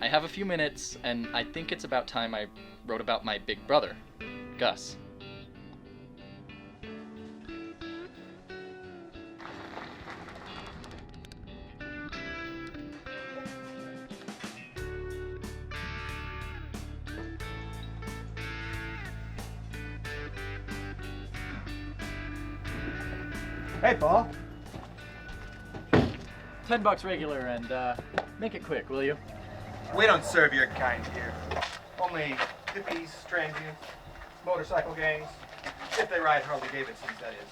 I have a few minutes, and I think it's about time I wrote about my big brother, Gus. Hey, Paul. $10 regular, and make it quick, will you? We don't serve your kind here. Only hippies, transients, motorcycle gangs, if they ride Harley-Davidsons, that is,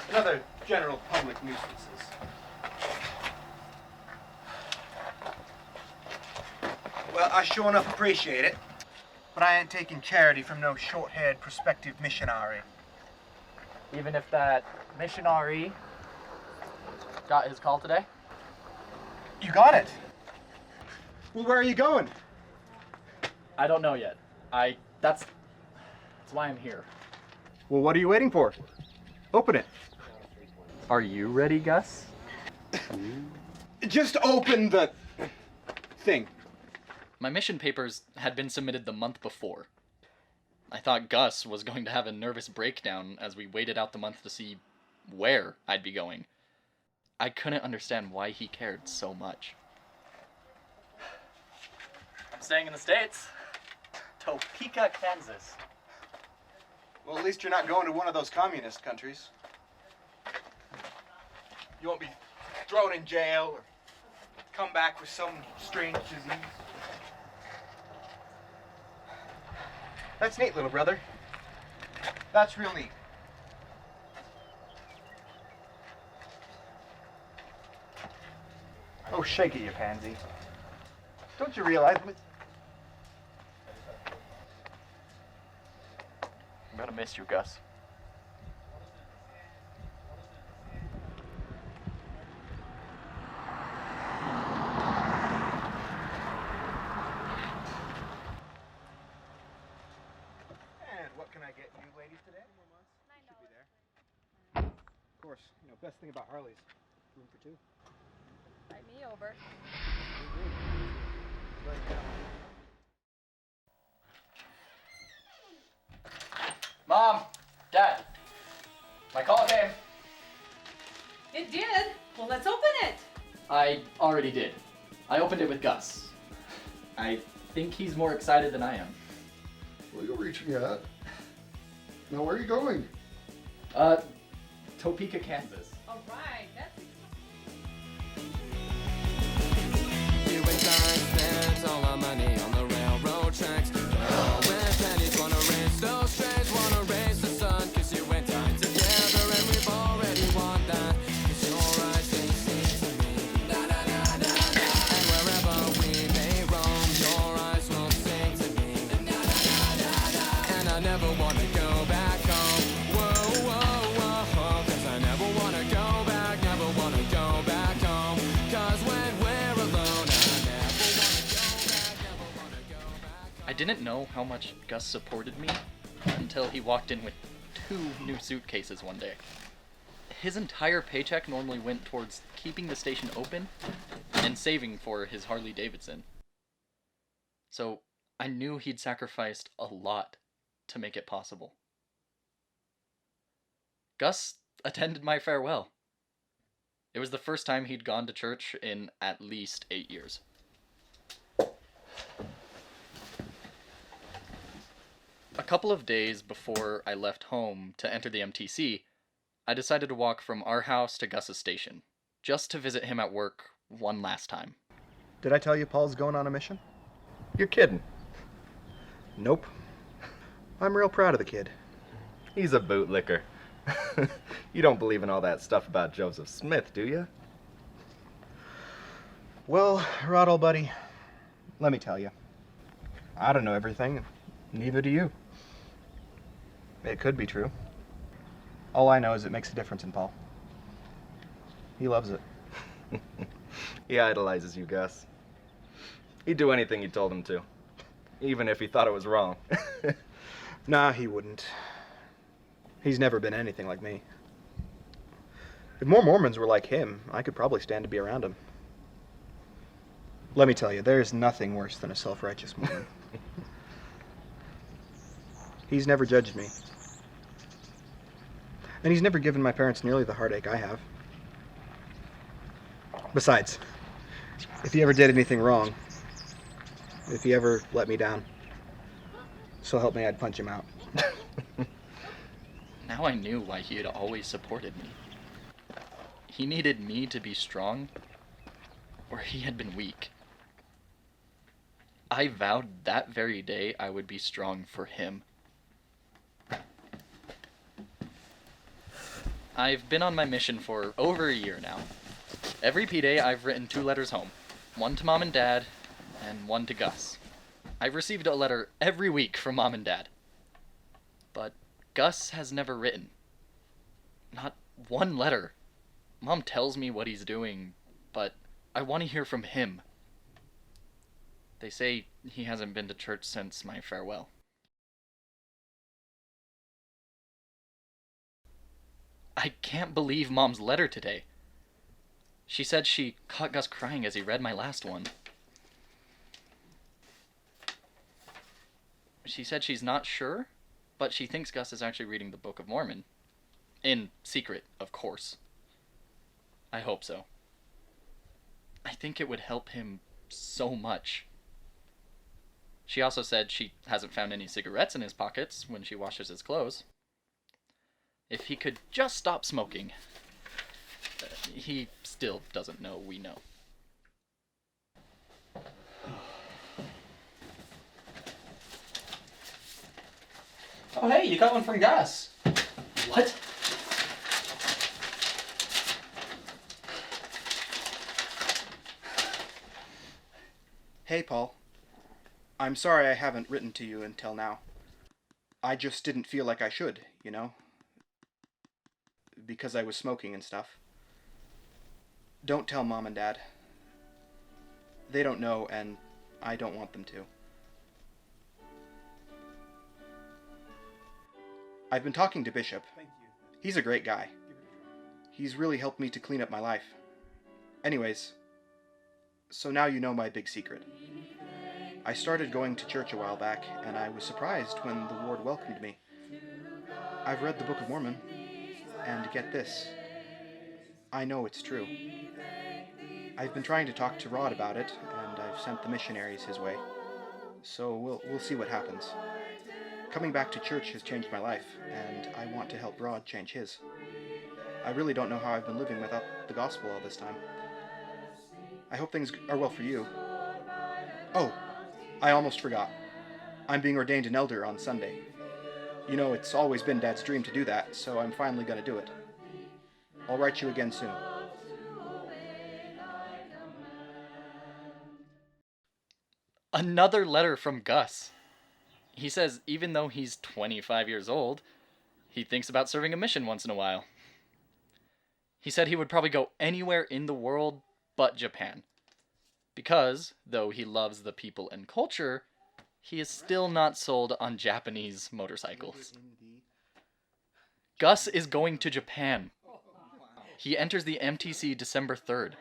and other general public nuisances. Well, I sure enough appreciate it, but I ain't taking charity from no short-haired prospective missionary. Even if that missionary got his call today? You got it. Well, where are you going? I don't know yet. That's why I'm here. Well, what are you waiting for? Open it. Are you ready, Gus? Just open the thing. My mission papers had been submitted the month before. I thought Gus was going to have a nervous breakdown as we waited out the month to see where I'd be going. I couldn't understand why he cared so much. I'm staying in the States. Topeka, Kansas. Well, at least you're not going to one of those communist countries. You won't be thrown in jail or come back with some strange disease. That's neat, little brother. That's real neat. Oh, shake it, you pansy. Don't you realize... I'm gonna miss you, Gus. And what can I get you ladies today? Should be there. Of course, best thing about Harley's, room for two. Invite me over. Mom! Dad! My call came. It did? Well, let's open it. I already did. I opened it with Gus. I think he's more excited than I am. What are you reaching at? Now, where are you going? Topeka, Kansas. All right, that's You and I spent all our money on the railroad tracks. With pennies, wanna race those trains, wanna race the sun. Cause you and I together and we've already won that. Cause your eyes, they sing to me. And wherever we may roam, your eyes will sing to me. And I never wanna go back home. Whoa, whoa, whoa. Cause I never wanna go back, never wanna go back home. Cause when we're alone, I didn't know how much Gus supported me until he walked in with 2 new suitcases one day. His entire paycheck normally went towards keeping the station open and saving for his Harley-Davidson. So I knew he'd sacrificed a lot to make it possible. Gus attended my farewell. It was the first time he'd gone to church in at least 8 years. A couple of days before I left home to enter the MTC, I decided to walk from our house to Gus's station, just to visit him at work one last time. Did I tell you Paul's going on a mission? You're kidding. Nope. I'm real proud of the kid. He's a bootlicker. You don't believe in all that stuff about Joseph Smith, do you? Well, Rod, old buddy, let me tell you. I don't know everything, neither do you. It could be true. All I know is it makes a difference in Paul. He loves it. He idolizes you, Gus. He'd do anything you told him to, even if he thought it was wrong. Nah, he wouldn't. He's never been anything like me. If more Mormons were like him, I could probably stand to be around him. Let me tell you, there is nothing worse than a self-righteous Mormon. He's never judged me. And he's never given my parents nearly the heartache I have. Besides, if he ever did anything wrong, if he ever let me down, so help me, I'd punch him out. Now I knew why he had always supported me. He needed me to be strong, or he had been weak. I vowed that very day I would be strong for him. I've been on my mission for over a year now. Every P-Day I've written 2 letters home. One to Mom and Dad, and one to Gus. I've received a letter every week from Mom and Dad. But Gus has never written. Not one letter. Mom tells me what he's doing, but I want to hear from him. They say he hasn't been to church since my farewell. I can't believe Mom's letter today. She said she caught Gus crying as he read my last one. She said she's not sure, but she thinks Gus is actually reading the Book of Mormon. In secret, of course. I hope so. I think it would help him so much. She also said she hasn't found any cigarettes in his pockets when she washes his clothes. If he could just stop smoking. He still doesn't know we know. Oh, hey, you got one from Gus. What? Hey, Paul. I'm sorry I haven't written to you until now. I just didn't feel like I should, you know? Because I was smoking and stuff. Don't tell Mom and Dad. They don't know, and I don't want them to. I've been talking to Bishop. He's a great guy. He's really helped me to clean up my life. Anyways, so now you know my big secret. I started going to church a while back, and I was surprised when the ward welcomed me. I've read the Book of Mormon, and get this, I know it's true. I've been trying to talk to Rod about it, and I've sent the missionaries his way. So we'll see what happens. Coming back to church has changed my life, and I want to help Rod change his. I really don't know how I've been living without the gospel all this time. I hope things are well for you. Oh, I almost forgot. I'm being ordained an elder on Sunday. You know, it's always been Dad's dream to do that, so I'm finally gonna do it. I'll write you again soon. Another letter from Gus. He says even though he's 25 years old, he thinks about serving a mission once in a while. He said he would probably go anywhere in the world but Japan. Because, though he loves the people and culture, he is still not sold on Japanese motorcycles. Gus is going to Japan. He enters the MTC December 3rd.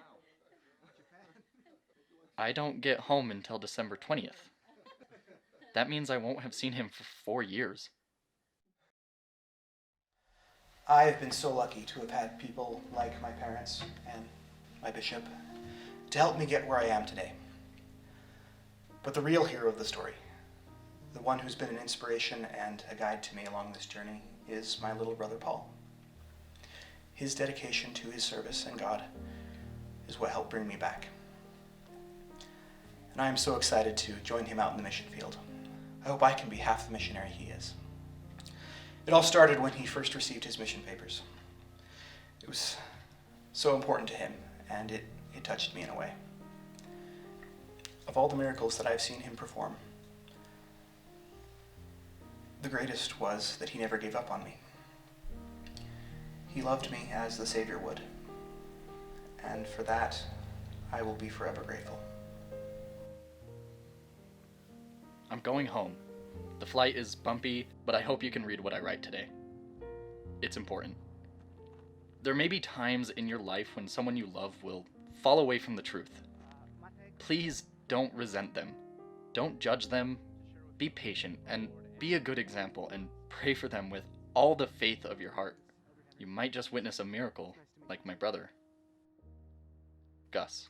I don't get home until December 20th. That means I won't have seen him for 4 years. I have been so lucky to have had people like my parents and my bishop to help me get where I am today. But the real hero of the story, the one who's been an inspiration and a guide to me along this journey, is my little brother Paul. His dedication to his service and God is what helped bring me back. And I am so excited to join him out in the mission field. I hope I can be half the missionary he is. It all started when he first received his mission papers. It was so important to him, and it touched me in a way. Of all the miracles that I've seen him perform, the greatest was that he never gave up on me. He loved me as the Savior would, and for that, I will be forever grateful. I'm going home. The flight is bumpy, but I hope you can read what I write today. It's important. There may be times in your life when someone you love will fall away from the truth. Please don't resent them. Don't judge them. Be patient and be a good example and pray for them with all the faith of your heart. You might just witness a miracle, like my brother. Gus.